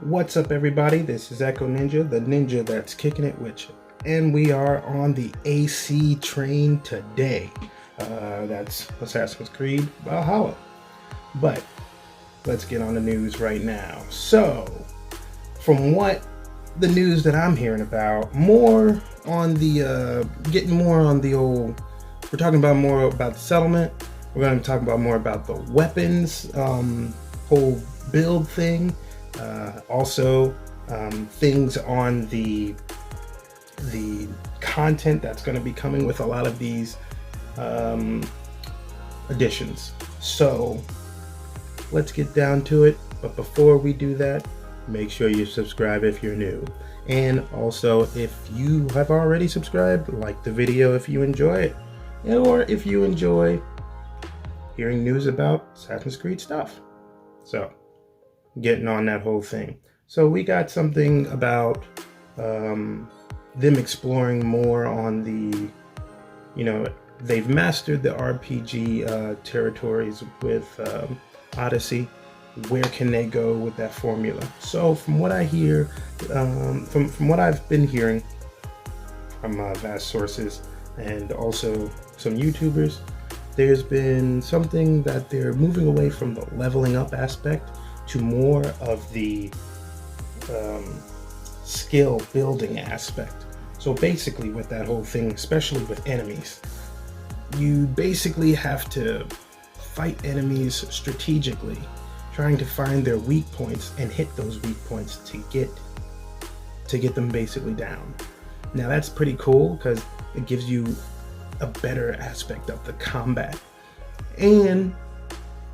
What's up, everybody? This is Echo Ninja, the ninja that's kicking it with you. And we are on the AC train today. That's Assassin's Creed Valhalla. But let's get on the news right now. So, from what the news that I'm hearing about, more on the, getting more on the old, we're talking about more about the settlement. We're going to talk about more about the weapons, whole build thing. Also, things on the content that's going to be coming with a lot of these additions. So let's get down to it. But before we do that, make sure you subscribe if you're new. And also, if you have already subscribed, like the video if you enjoy it. Or if you enjoy hearing news about Assassin's Creed stuff. So, getting on that whole thing. So we got something about them exploring more on the, they've mastered the RPG territories with Odyssey. Where can they go with that formula? So from what I hear, from what I've been hearing from vast sources and also some YouTubers, there's been something that they're moving away from the leveling up aspect to more of the skill building aspect. So basically with that whole thing, especially with enemies, you basically have to fight enemies strategically, trying to find their weak points and hit those weak points to get them basically down. Now that's pretty cool because it gives you a better aspect of the combat. And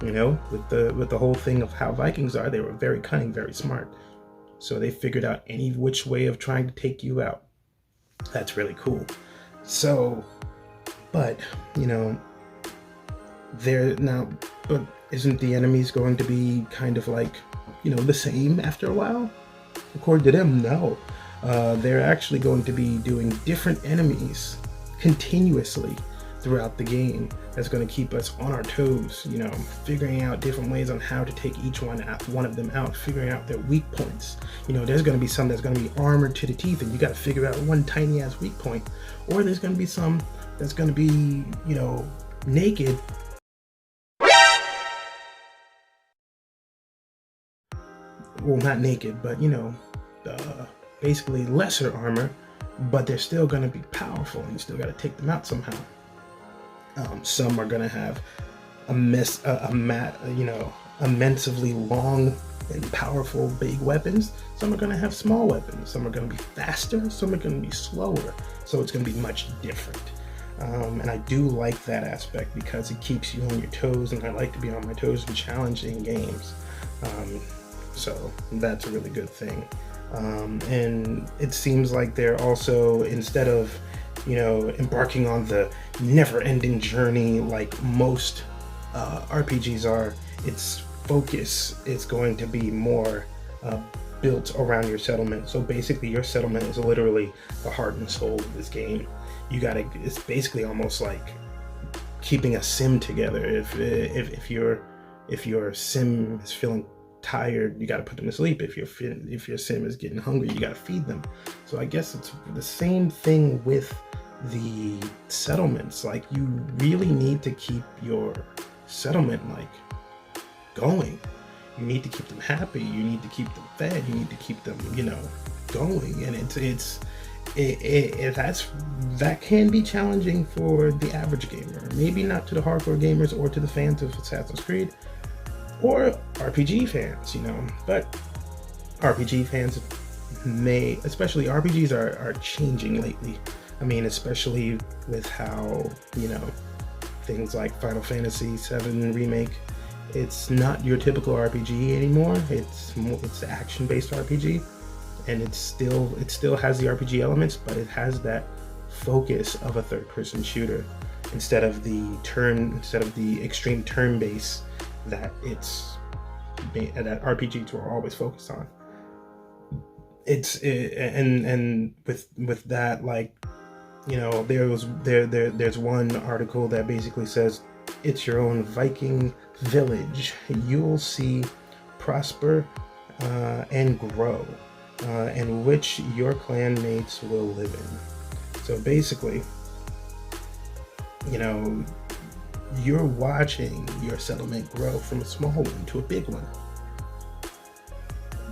with the whole thing of how Vikings are, they were very cunning, very smart. So they figured out any which way of trying to take you out. That's really cool. So, but but isn't the enemies going to be kind of like, the same after a while? According to them, no. They're actually going to be doing different enemies continuously throughout the game. That's going to keep us on our toes, figuring out different ways on how to take each one of them out, figuring out their weak points. There's going to be some that's going to be armored to the teeth and you got to figure out one tiny ass weak point, or there's going to be some that's going to be, naked. Well, not naked, but basically lesser armor, but they're still going to be powerful and you still got to take them out somehow. Some are going to have immensely long and powerful big weapons. Some are going to have small weapons. Some are going to be faster. Some are going to be slower. So it's going to be much different. And I do like that aspect because it keeps you on your toes, and I like to be on my toes and challenging games. So that's a really good thing. And it seems like they're also, instead of embarking on the never-ending journey like most RPGs are, its focus is going to be more built around your settlement. So basically your settlement is literally the heart and soul of this game. It's basically almost like keeping a sim together. If your sim is feeling tired, you got to put them to sleep. If your sim is getting hungry, you got to feed them. So I guess it's the same thing with the settlements. Like, you really need to keep your settlement going. You need to keep them happy. You need to keep them fed. You need to keep them going. And that can be challenging for the average gamer. Maybe not to the hardcore gamers or to the fans of Assassin's Creed or RPG fans, but RPG fans especially RPGs are changing lately. I mean, especially with how, things like Final Fantasy VII Remake, it's not your typical RPG anymore. It's action-based RPG, and it still has the RPG elements, but it has that focus of a third-person shooter instead of the extreme turn-based that RPGs were always focused on. And with that, there's one article that basically says it's your own Viking village. You'll see prosper and grow, and which your clan mates will live in. So basically, you're watching your settlement grow from a small one to a big one.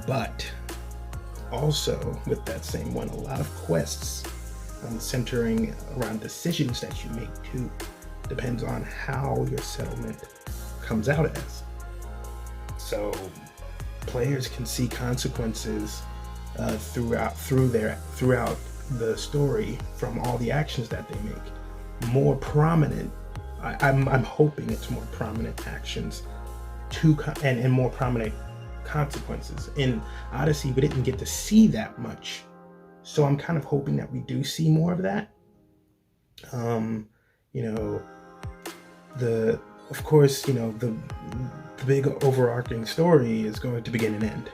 But also, with that same one, a lot of quests centering around decisions that you make too. Depends on how your settlement comes out as. So players can see consequences throughout the story from all the actions that they make. More prominent, I'm hoping it's more prominent actions and more prominent consequences. In Odyssey, we didn't get to see that much, so I'm kind of hoping that we do see more of that. Of course, the big overarching story is going to begin and end.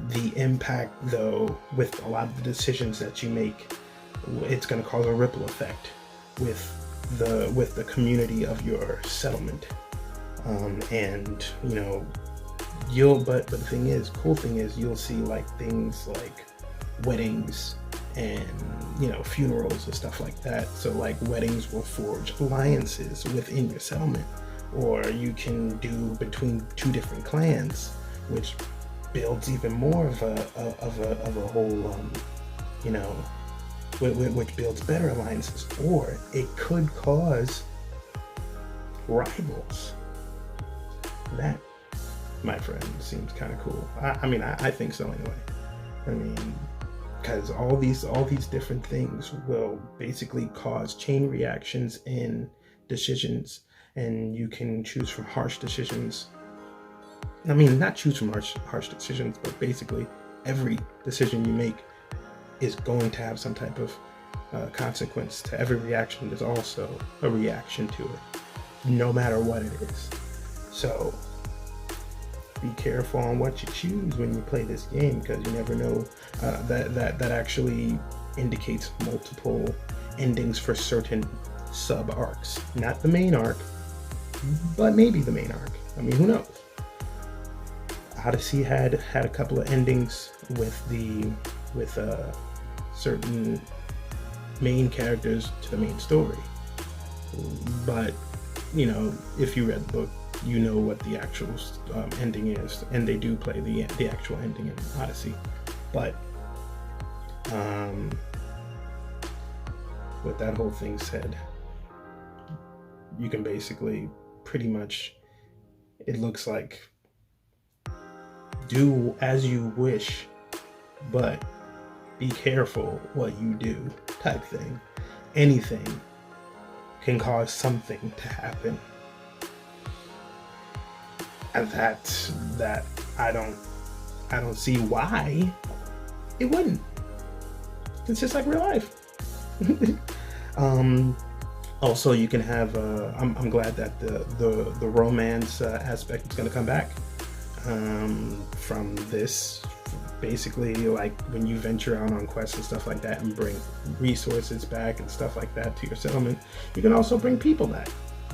The impact, though, with a lot of the decisions that you make, it's going to cause a ripple effect with the community of your settlement. And but the thing is, cool thing is, you'll see like things like weddings and funerals and stuff like that. So like weddings will forge alliances within your settlement, or you can do between two different clans, which builds even more of a whole which builds better alliances. Or it could cause rivals. That, my friend, seems kind of cool. I think so anyway. Because all these different things will basically cause chain reactions in decisions, and you can choose from harsh decisions. Not choose from harsh decisions, but basically every decision you make is going to have some type of consequence. To every reaction, there's also a reaction to it, no matter what it is. So be careful on what you choose when you play this game, because you never know. That actually indicates multiple endings for certain sub arcs. Not the main arc, but maybe the main arc. Who knows? Odyssey had a couple of endings with certain main characters to the main story. But if you read the book, you know what the actual ending is, and they do play the actual ending in Odyssey. But with that whole thing said, you can basically pretty much, it looks like, do as you wish, but be careful what you do type thing. Anything can cause something to happen. And that I don't see why it wouldn't. It's just like real life. Also, you can have. I'm glad that the romance aspect is going to come back from this. Basically, like when you venture out on quests and stuff like that, and bring resources back and stuff like that to your settlement, you can also bring people back.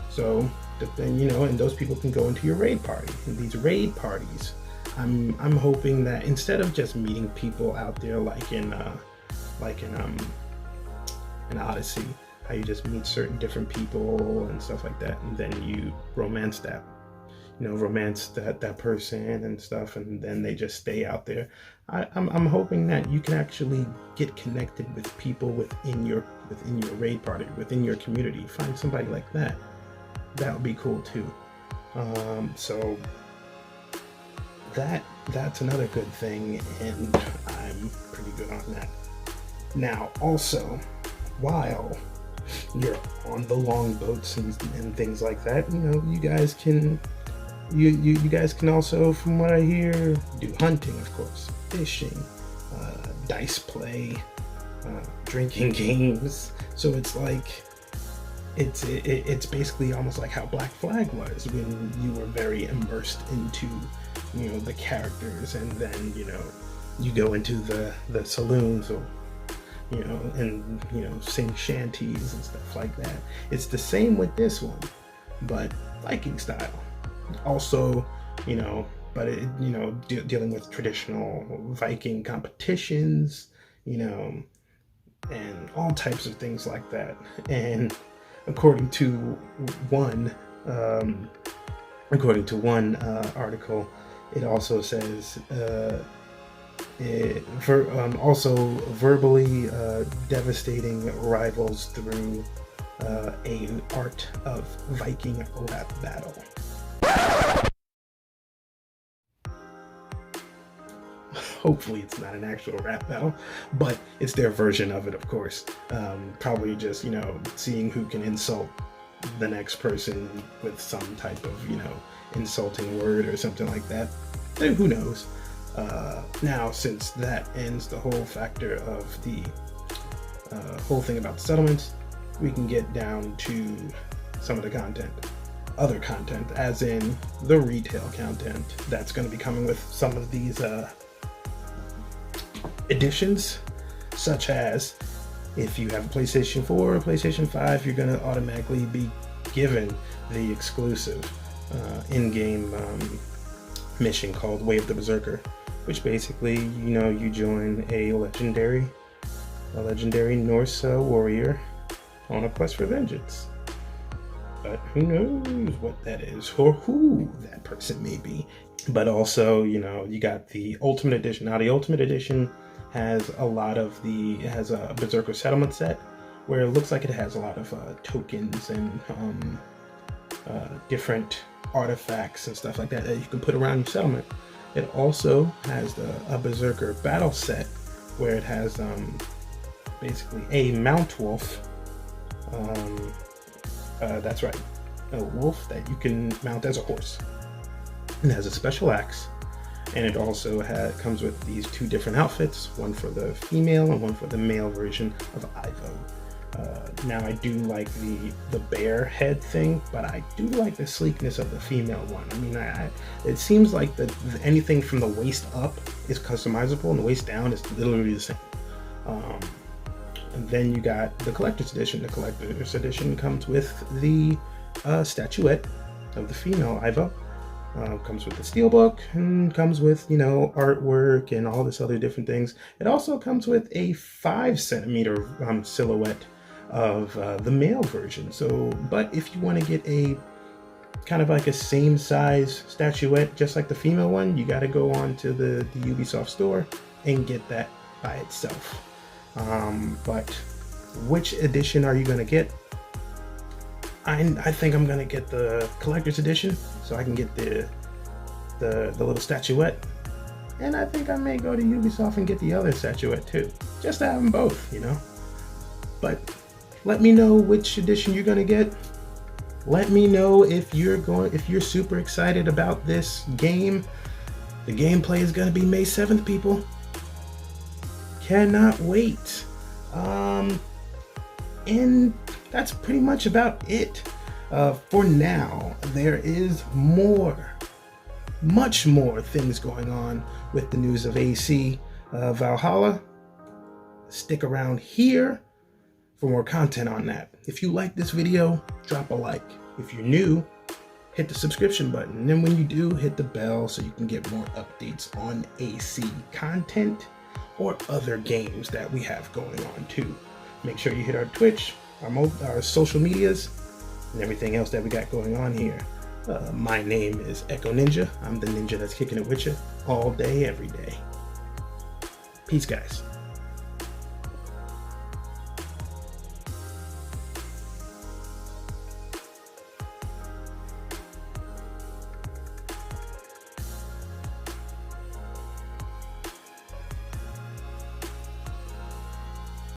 So then and those people can go into your raid party. And these raid parties, I'm hoping that instead of just meeting people out there like in Odyssey, how you just meet certain different people and stuff like that, and then you romance that person and stuff, and then they just stay out there. I'm hoping that you can actually get connected with people within your raid party, within your community. Find somebody like that. That would be cool too. So that's another good thing, and I'm pretty good on that. Now, also, while you're on the long boats and things like that, you guys can also, from what I hear, do hunting, of course, fishing, dice play, drinking games. So it's like it's basically almost like how Black Flag was, when you were very immersed into the characters, and then you go into the saloons, or and sing shanties and stuff like that. It's the same with this one, but Viking style. Also, but it, dealing with traditional Viking competitions, and all types of things like that. And according to one article, it also says also verbally devastating rivals through an art of Viking rap battle. Hopefully it's not an actual rap battle, but it's their version of it, of course. Probably just, seeing who can insult the next person with some type of, insulting word or something like that. And who knows? Now, since that ends the whole factor of the whole thing about the settlements, we can get down to some of the content. Other content, as in the retail content that's going to be coming with some of these editions, such as if you have a PlayStation 4 or PlayStation 5, you're going to automatically be given the exclusive in-game mission called Way of the Berserker, which basically, you join a legendary Norse warrior on a quest for vengeance. But who knows what that is or who that person may be. But also, you got the Ultimate Edition. Now, the Ultimate Edition has a Berserker settlement set where it looks like it has a lot of tokens and different artifacts and stuff like that you can put around your settlement. It also has a Berserker battle set where it has basically a mount wolf. That's right, a wolf that you can mount as a horse. It has a special axe, and it also comes with these two different outfits, one for the female and one for the male version of Ivo. Now, I do like the bear head thing, but I do like the sleekness of the female one. I mean, it seems like anything from the waist up is customizable, and the waist down is literally the same. And then you got the Collector's Edition. The Collector's Edition comes with the statuette of the female Ivo. Comes with the steelbook and comes with, artwork and all this other different things. It also comes with a 5cm silhouette of the male version. But if you want to get a kind of like a same size statuette, just like the female one, you got to go on to the Ubisoft store and get that by itself. But which edition are you going to get? I think I'm going to get the Collector's Edition so I can get the little statuette. And I think I may go to Ubisoft and get the other statuette too, just to have them both, But let me know which edition you're going to get. Let me know if you're super excited about this game. The gameplay is going to be May 7th, people. Cannot wait. And that's pretty much about it for now. There is much more things going on with the news of AC Valhalla. Stick around here for more content on that. If you like this video, drop a like. If you're new, hit the subscription button. And then when you do, hit the bell so you can get more updates on AC content or other games that we have going on too. Make sure you hit our Twitch, our social medias, and everything else that we got going on here. My name is Echo Ninja. I'm the ninja that's kicking it with you all day, every day. Peace, guys.